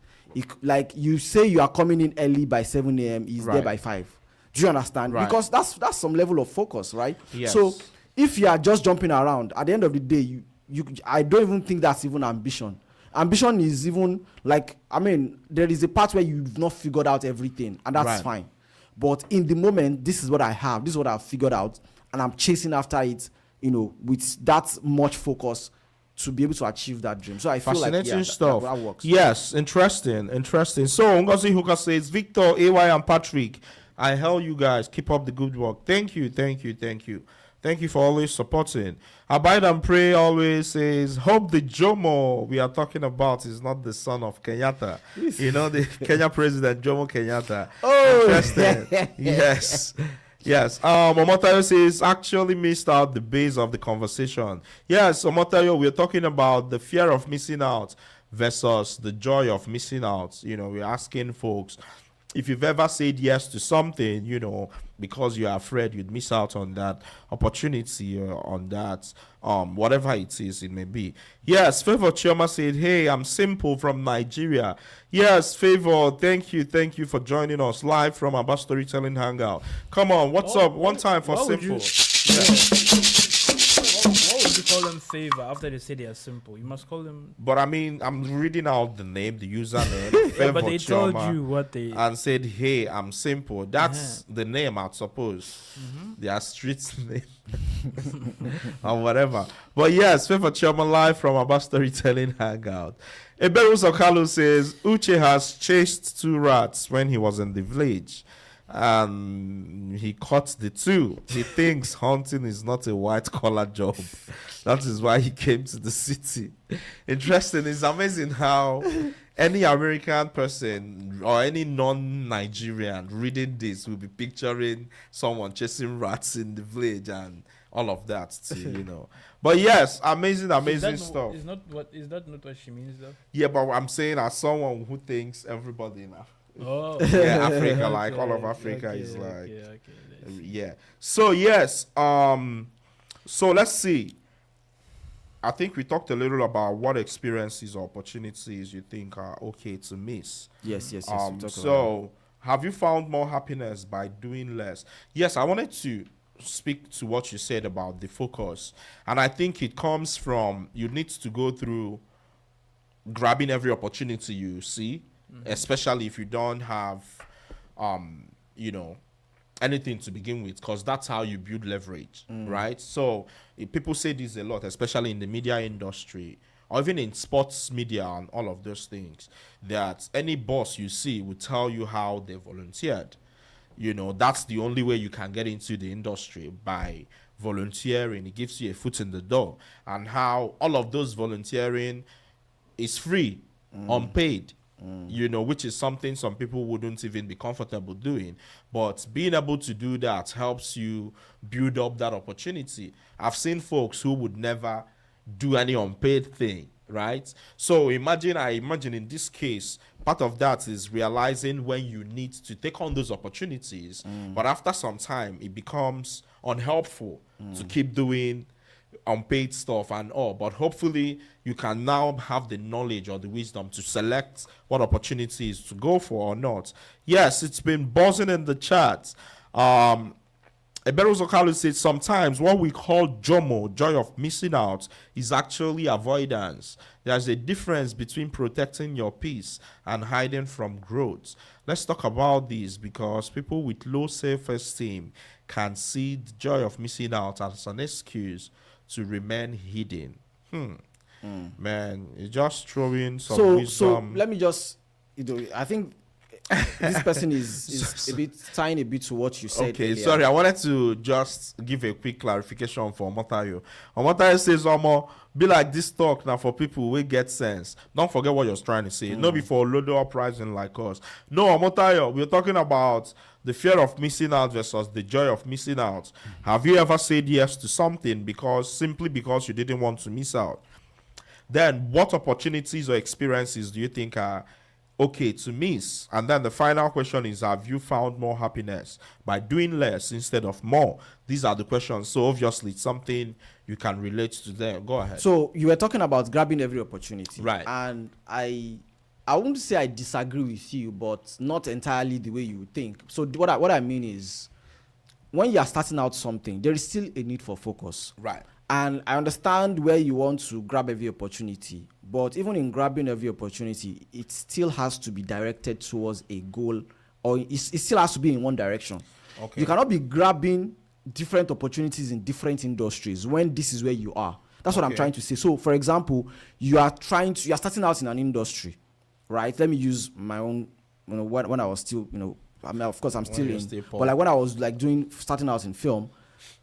Like you say, you are coming in early by 7 a.m., he's there by 5. Do you understand? Because that's some level of focus, right? Yes. So if you are just jumping around, at the end of the day, I don't even think that's even ambition. Ambition is even like, there is a part where you've not figured out everything, and that's fine. But in the moment, this is what I have, this is what I've figured out, and I'm chasing after it, with that much focus. to be able to achieve that dream. So I feel like Fascinating yeah, stuff. that works. Yes, interesting. So Ngozi Ihuka says, Victor, AY, and Patrick, I hail you guys. Keep up the good work. Thank you. Thank you for always supporting. Abide and Pray always says, hope the Jomo we are talking about is not the son of Kenyatta. You know, the Kenya president, Jomo Kenyatta. Oh, Interesting. Yes. Omotayo says, actually missed out the base of the conversation. Yes, Omotayo, we're talking about the fear of missing out versus the joy of missing out. You know, we're asking folks, if you've ever said yes to something, you know, because you're afraid you'd miss out on that opportunity or on that, whatever it is, it may be. Yes, Favor Chioma said, hey, I'm Simple from Nigeria. Yes, Favor, thank you for joining us live from our Storytelling Hangout. Come on, what's up? One time for Simple. What would you call them favor after they say they are simple? You must call them. But I mean, I'm reading out the name, the username. Yeah, but they Favor told Chioma, you what they. and said, hey, I'm Simple. That's the name, I suppose. Their street name. Or whatever. But yes, Favor Chioma live from our Storytelling Hangout. Eberu Sokalo says, Uche has chased 2 rats when he was in the village. And he caught the 2. He thinks hunting is not a white-collar job. That is why he came to the city. Interesting. It's amazing how any American person or any non-Nigerian reading this will be picturing someone chasing rats in the village and all of that too, you know. But yes, amazing stuff. Is that not what she means though? Yeah, but I'm saying as someone who thinks everybody now. Oh, Yeah, Africa, like all of Africa is like okay. yeah. So yes, so let's see. I think we talked a little about what experiences or opportunities you think are okay to miss. Yes. we talked about So have you found more happiness by doing less? Yes, I wanted to speak to what you said about the focus. And I think it comes from you need to go through grabbing every opportunity you see, especially if you don't have you know, anything to begin with, because that's how you build leverage, right? So people say this a lot, especially in the media industry or even in sports media and all of those things, that any boss you see will tell you how they volunteered. You know, that's the only way you can get into the industry, by volunteering. It gives you a foot in the door, and how all of those volunteering is free, unpaid. You know, which is something some people wouldn't even be comfortable doing. But being able to do that helps you build up that opportunity. I've seen folks who would never do any unpaid thing, right? So I imagine in this case, part of that is realizing when you need to take on those opportunities. But after some time, it becomes unhelpful to keep doing unpaid stuff and all. But hopefully you can now have the knowledge or the wisdom to select what opportunities to go for or not. Yes, it's been buzzing in the chat. Eberu Zokalu said sometimes what we call JOMO, joy of missing out, is actually avoidance. There's a difference between protecting your peace and hiding from growth. Let's talk about this, because people with low self-esteem can see the joy of missing out as an excuse to remain hidden. Man, it's just throwing some wisdom. So let me just, I think this person is a bit tying a bit to what you said. Okay, earlier. sorry, I wanted to just give a quick clarification for Omotayo. Omotayo says, be like this talk now for people who get sense. Don't forget what you're trying to say. No, before load uprising like us. No, Omotayo, we're talking about the fear of missing out versus the joy of missing out. Have you ever said yes to something simply because you didn't want to miss out? Then what opportunities or experiences do you think are okay to miss? And then the final question is, have you found more happiness by doing less instead of more? These are the questions. So obviously it's something you can relate to them. Go ahead. So you were talking about grabbing every opportunity. Right. And I wouldn't say I disagree with you, but not entirely the way you would think. So what I mean is, when you are starting out something, there is still a need for focus. Right. And I understand where you want to grab every opportunity, but even in grabbing every opportunity, it still has to be directed towards a goal, or it still has to be in one direction. Okay. You cannot be grabbing different opportunities in different industries when this is where you are. That's what I'm Okay. trying to say. So, for example, you are starting out in an industry, right? Let me use my own, when I was still, I mean, of course, I'm still you're in, still poor. but like when I was like starting out in film,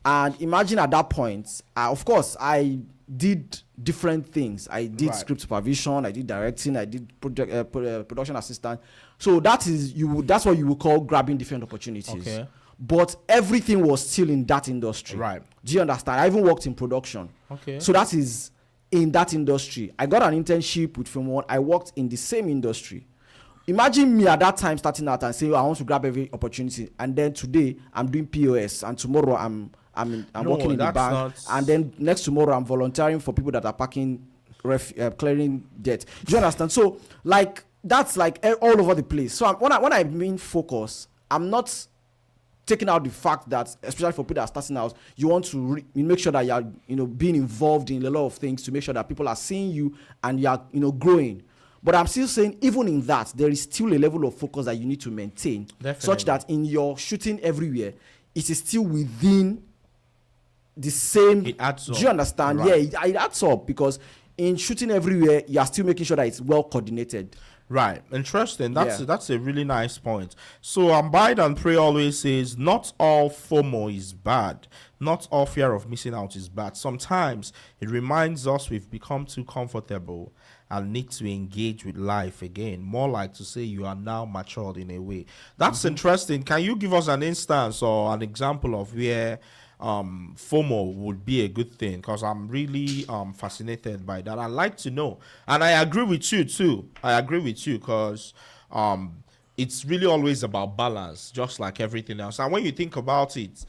and imagine at that point, of course, I did different things. I did Right. script supervision, I did directing, I did production assistant. So that's what you would call grabbing different opportunities. Okay. But everything was still in that industry. Right. Do you understand? I even worked in production. Okay. So that is in that industry. I got an internship with Film One. I worked in the same industry. Imagine me at that time starting out and saying, I want to grab every opportunity. And then today I'm doing POS, and tomorrow I'm No, working in the that's bank, not- and then next tomorrow I'm volunteering for people that are packing, clearing debt. Do you understand? So like that's like all over the place. So when I mean focus, I'm not taking out the fact that, especially for people that are starting out, you want to make sure that you are being involved in a lot of things to make sure that people are seeing you and you are growing. But I'm still saying, even in that, there is still a level of focus that you need to maintain, such that in your shooting everywhere, it is still within the same. It adds up. Do you understand? Right. Yeah, it adds up, because in shooting everywhere, you are still making sure that it's well coordinated. Right. Interesting. That's Yeah. that's a really nice point. So Abide and Pray always says, not all FOMO is bad. Not all fear of missing out is bad. Sometimes it reminds us we've become too comfortable and need to engage with life again. More like to say you are now matured in a way. That's interesting. Can you give us an instance or an example of where FOMO would be a good thing? Because I'm really fascinated by that. I'd like to know. And I agree with you too. I agree with you, because it's really always about balance, just like everything else. And when you think about it,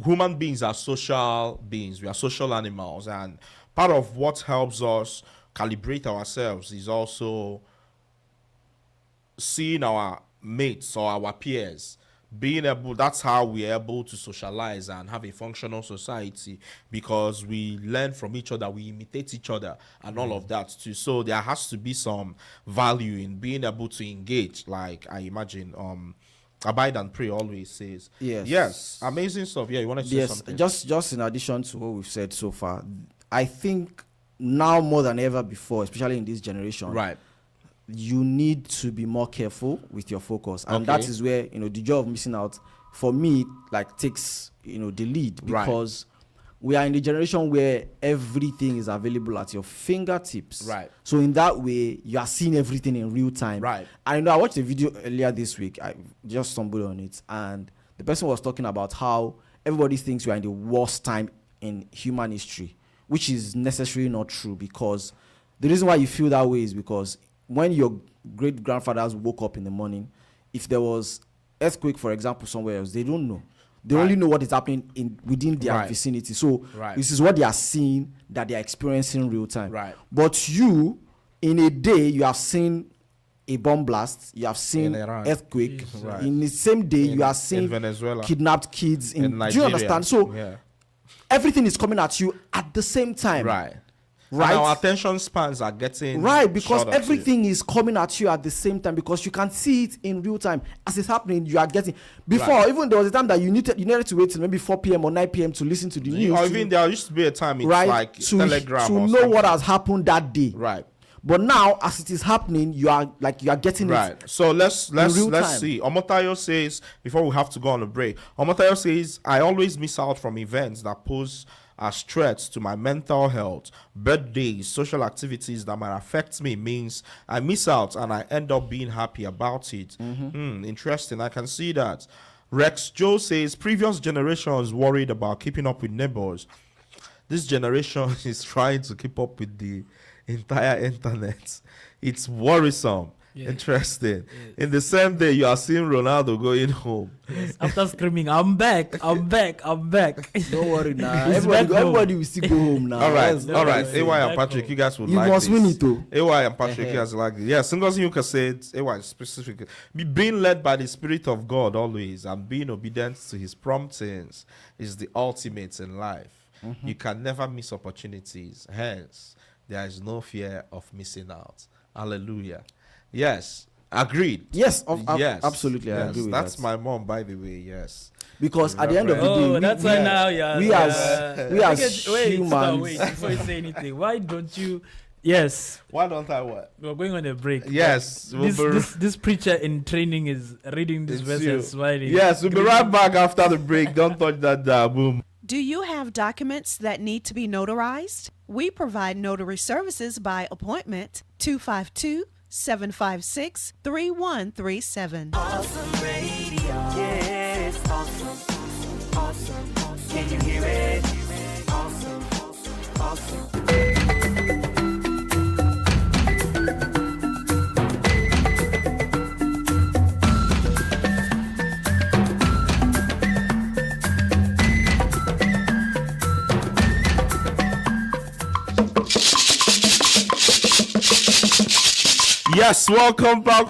human beings are social beings. We are social animals. And part of what helps us calibrate ourselves is also seeing our mates or our peers. That's how we're able to socialize and have a functional society, because we learn from each other, we imitate each other, and all of that too. So there has to be some value in being able to engage, like I imagine Abide and Pray always says. Yes, amazing stuff. Yeah, you want to say something? Just in addition to what we've said so far, I think now more than ever before, especially in this generation, Right. you need to be more careful with your focus, and that Okay. is where the joy of missing out for me like takes the lead, Right. because we are in the generation where everything is available at your fingertips. Right. So in that way, you are seeing everything in real time. Right. And I watched a video earlier this week. I just stumbled on it, and the person was talking about how everybody thinks we are in the worst time in human history, which is necessarily not true, because the reason why you feel that way is because when your great grandfathers woke up in the morning, if there was earthquake, for example, somewhere else, they don't know. They Right. only know what is happening within their Right. vicinity. So Right. this is what they are seeing, that they are experiencing real time. Right. But you, in a day, you have seen a bomb blast, you have seen In Iran. earthquake. Right. In the same day, you are in seeing Venezuela. kidnapped kids. In Do you Nigeria. understand? So yeah. everything is coming at you at the same time. Right. Right. And our attention spans are getting Right, because shorter too. everything is coming at you at the same time, because you can see it in real time as it's happening. You are getting before. Right. Even there was a time that you needed to wait till maybe 4 p.m. or 9 p.m. to listen to the news, Or to- even there used to be a time it's right, like to Telegram to or know something. what has happened that day. Right. But now, as it is happening, you are getting Right. it. So let's real time. see. Omotayo says, before we have to go on a break, Omotayo says, I always miss out from events that pose as threats to my mental health. Birthdays, social activities that might affect me means I miss out and I end up being happy about it. Interesting. I can see that. Rex Joe says, previous generations worried about keeping up with neighbors. This generation is trying to keep up with the entire internet. It's worrisome. Interesting. In the same day, you are seeing Ronaldo going home. After screaming, I'm back. Don't worry now. He's back home. Everybody will still go home now. All right, That's- all right. that's- AY and back Patrick, home. you guys would You like must this. win it too. AY and Patrick, you guys like this. Yeah, Ngozi Ihuka said, AY specifically, be being led by the Spirit of God always and being obedient to His promptings is the ultimate in life. You can never miss opportunities. Hence, there is no fear of missing out. Hallelujah. Yes, agreed. Yes, Yes, absolutely. I yes. agree with That's that. my mom, by the way. Yes. Because at the end of the day, that's why now, yeah. we as Wait, humans. wait, before you say anything, why don't you? Yes, Why don't I what? we're going on a break. Yes, This preacher in training is reading this It's verse you. and smiling. Yes, we'll be right back after the break. Don't touch that boom. Do you have documents that need to be notarized? We provide notary services by appointment 252-756-3137. Awesome radio. Yes, awesome. Awesome. Can you hear it? Awesome. Awesome. Yes, welcome back.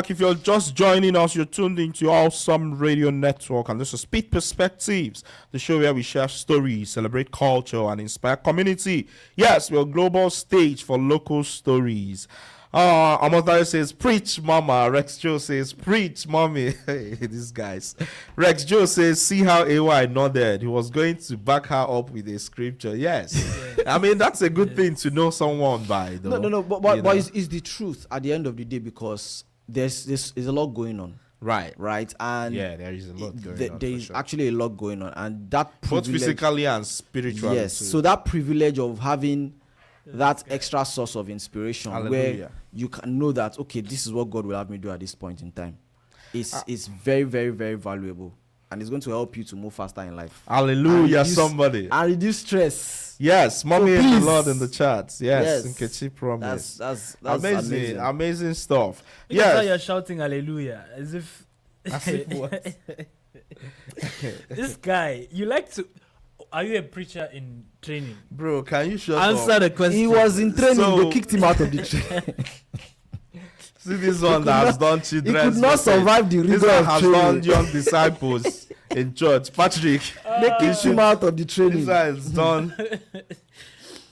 If you're just joining us, you're tuned into Awesome Radio Network, and this is Pitt Perspectives, the show where we share stories, celebrate culture, and inspire community. Yes, we're a global stage for local stories. Amotayo says, preach, mama. Rex Joe says, preach, mommy. These guys. Rex Joe says, see how AY nodded. He was going to back her up with a scripture. Yes. I mean, that's a good thing to know someone by, though. No. But it's the truth at the end of the day, because there's a lot going on. Right. And Yeah, there is a lot going on. there is actually a lot going on, and that both privilege, physically and spiritually. yes. too. So that privilege of having that extra source of inspiration, Hallelujah. where you can know that, okay, this is what God will have me do at this point in time, is very, very, very valuable, and it's going to help you to move faster in life. Hallelujah, And reduce- somebody. and reduce stress. Yes, mommy and the please. Lord in the charts. Yes, Yes. Nkechi promise. That's amazing stuff. Look at how Yes. you're shouting hallelujah as if As if what? this guy. You like to? Are you a preacher in training? Bro, can you shut Answer up? the question. He was in training. So- They kicked him out of the train. See this one that has done He children's could not message. survive the This rigor one of has done training. young disciples in church. Patrick, They kicked him out of the this training. one has done.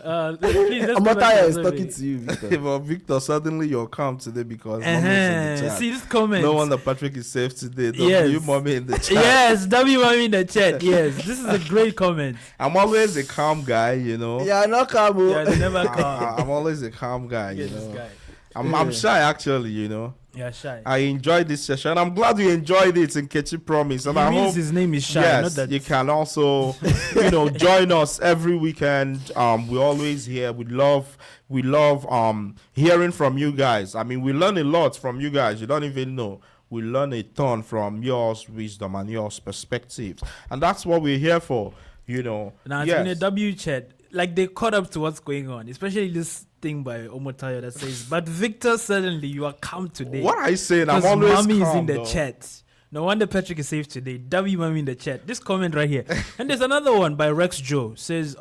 Please, let's go back Amataya to is the talking survey. to you, Victor. But Victor, suddenly you're calm today because mommy's in the chat. See this comment. No wonder Patrick is safe today. Yes. You mommy in the chat. Yes, W mommy in the chat. Yes, this is a great comment. I'm always a calm guy, you know. Yeah, no cabo. Yeah, they never come. I'm always a calm guy, you Get this know. guy. I'm shy actually, you know. Yeah, shy. I enjoyed this session. I'm glad you enjoyed it in Nkechi Promise, and He I means hope his name is shy. yes, Not that you can also, join us every weekend. We always hear. We love hearing from you guys. I mean, we learn a lot from you guys. You don't even know. We learn a ton from your wisdom and your perspectives, and that's what we're here for. You know. Now it's been a W chat. Like they caught up to what's going on, especially this thing by Omotayo that says, "But Victor, suddenly you are calm today." What I saying? I'm Because always mommy is calm, in the though. chat. No wonder Patrick is safe today. W mommy in the chat. This comment right here. And there's another one by Rex Joe. Says,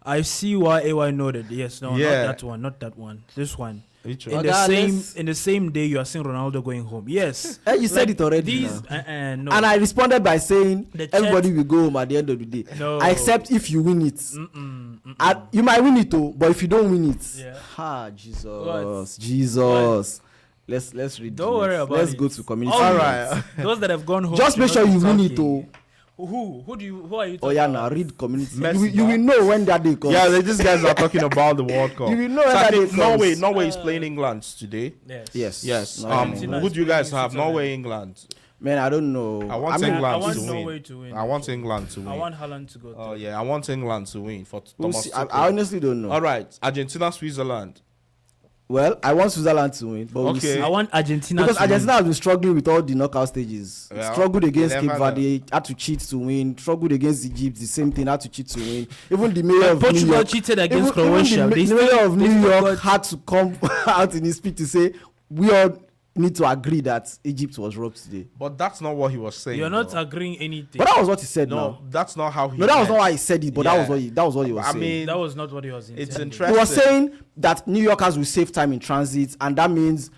I see why AY noted. Yes, no, Yeah. not that one. This one. Which Okay. one? In the same day you are seeing Ronaldo going home. Yes. You said it already. These now. no. And I responded by saying The chat- everybody will go home at the end of the day. No. Except if you win it. You might win it too, but if you don't win it, Yeah. Jesus, What? Jesus. Let's read. Don't worry about Let's it. go to community. All right. Those that have gone home. Just make should sure not you be win it talking. too. Who are you Oh talking yeah, about? now read community. Messi, You will know when that day comes. Yeah, these guys are talking about the World Cup. You will know So when I that think day comes. Norway is playing England today. Yes. Yes. No, Argentina Who is do you guys playing have? Switzerland. Norway, England. Man, I don't know. I want mean, England I want to Norway win. to win. I want England to win. I want Haaland to go. Oh yeah, I want England to win for we'll Thomas see. Tuchel. I honestly don't know. All right, Argentina, Switzerland. Well, I want Switzerland to win, but we'll Okay. see. I want Argentina Because to Argentina has been struggling with all the knockout stages. Well, Struggled against you Cape never Verde, had to cheat to win. Struggled against Egypt, the same thing, had to cheat to win. Even the mayor win. of New Portugal York, cheated against even Croatia. the They mayor still- of they New still York got- had to come out in his speech to say, we all need to agree that Egypt was robbed today. But that's not what he was saying. You're not though. agreeing anything. But that was what he said No, now. that's not how he. No, that was meant. not why he said it, but Yeah. that was what he was I saying. mean, That was not what he was intending. it's He interesting. was saying that New Yorkers will save time in transit, and that means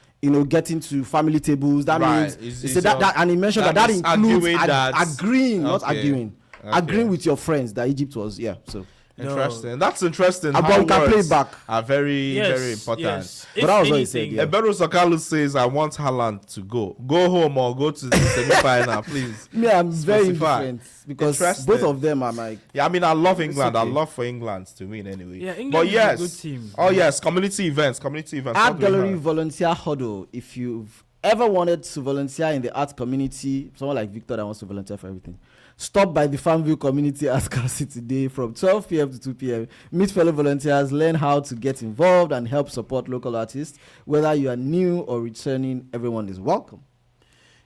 getting to family tables. That Right. means It's- he it's said that, and he mentioned that is includes arguing that- agreeing, not Okay. arguing, Okay. agreeing with your friends that Egypt was. Yeah, so Interesting. That's interesting. But How we can play words back. are very, Yes, very important. yes. But If that was what he said, anything, yeah. Ebero Sakalu says, I want Haaland to go. Go home or go to the semi-final, please. Me, I'm very Specify. indifferent because Interesting. both of them are like. Yeah, I mean, I love England. I okay. love for England to win anyway. Yeah, England but is a yes. good team. Oh, yes. Community events. Community events. Art What do we Gallery have? Volunteer Huddle. If you've ever wanted to volunteer in the art community, someone like Victor that wants to volunteer for everything, stop by the Farmview Community Arts Council today from 12 p.m. to 2 p.m. Meet fellow volunteers, learn how to get involved and help support local artists. Whether you are new or returning, everyone is welcome.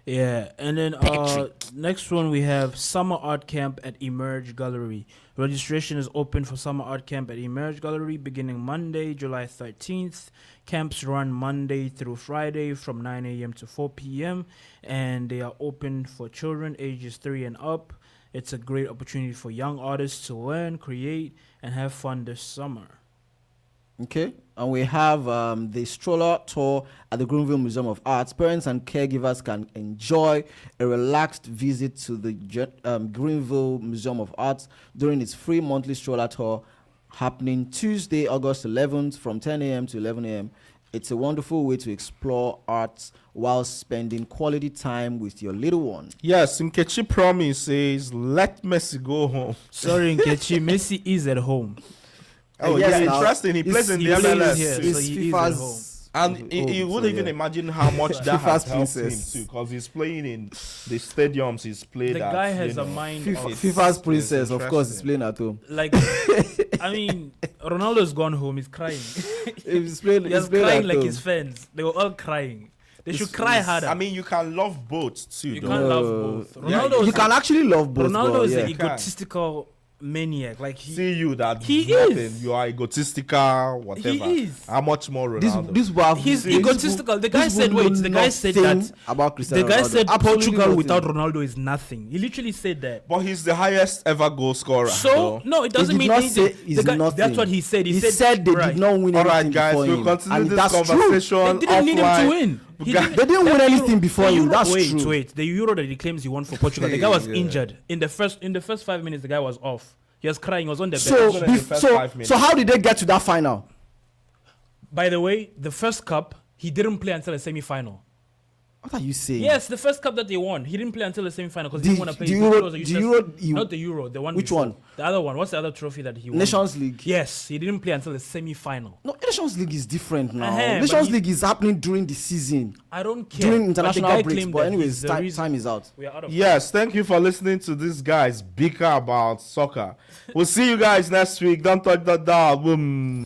Yeah, and then next one we have Summer Art Camp at Emerge Gallery. Registration is open for Summer Art Camp at Emerge Gallery beginning Monday, July 13th. Camps run Monday through Friday from 9 a.m. to 4 p.m. and they are open for children ages 3 and up. It's a great opportunity for young artists to learn, create, and have fun this summer. Okay, and we have the stroller tour at the Greenville Museum of Arts. Parents and caregivers can enjoy a relaxed visit to the Greenville Museum of Arts during its free monthly stroller tour happening Tuesday, August 11th from 10 a.m. to 11 a.m. It's a wonderful way to explore arts while spending quality time with your little one. Yes, Nkechi Promise says, let Messi go home. Sorry, Nkechi, Messi is at home. Oh, yes, yeah, now, interesting. He plays in the he plays MLS. here. too. So It's he is at home. FIFA's And you wouldn't even imagine how much that has FIFA's helped him princess. too, because he's playing in the stadiums he's played The at. guy you has a know. mind It's- of FIFA's it's princess, of course, is interesting. playing at home. like. I mean, Ronaldo's gone home. He's crying. He's playing, He was playing crying at like home. his fans. They were all crying. They should cry harder. I mean, you can love both too. you though. can't love both. Yeah, Ronaldo You is can actually love both. Ronaldo but is yeah. an You can. egotistical maniac. Like See you that He nothing. is. You are egotistical, whatever. is. How much more This Ronaldo? this will He's this egotistical. will- The guy this said, will wait, know the guy said nothing that- about Cristiano the guy Ronaldo. said Absolutely Portugal nothing. without Ronaldo is nothing. He literally said that. But he's the highest ever goal scorer. So no, it doesn't He did mean not anything. say he's The guy- nothing. That's what he said. He said they right. did not win All anything right, guys, before we'll him. continue And this that's true. conversation They didn't need him offline. to win. He got- didn't- They didn't win that anything before the him. Euro- That's wait, true. Wait, the Euro that he claims he won for Portugal, the guy was Yeah. injured in the first 5 minutes. The guy was off. He was crying. He was on the So, bench. in the first 5 minutes. so how did they get to that final? By the way, the first cup he didn't play until the semi-final. What are you saying? Yes, the first cup that they won, he didn't play until the semi-final because he The- didn't want to play. the He Euro- thought it was a the useless- Euro- he- not the Euro, the one. Which before. one? The other one. What's the other trophy that he won? Nations League. Yes, he didn't play until the semi-final. No, Nations League is different now. Uh-huh, but Nations he- League is happening during the season, I don't care. during But the international guy breaks. claimed But that anyways, he's the reason time is out. we are out of. Yes, thank you for listening to these guys bicker about soccer. We'll see you guys next week. Don't touch that dial. Boom.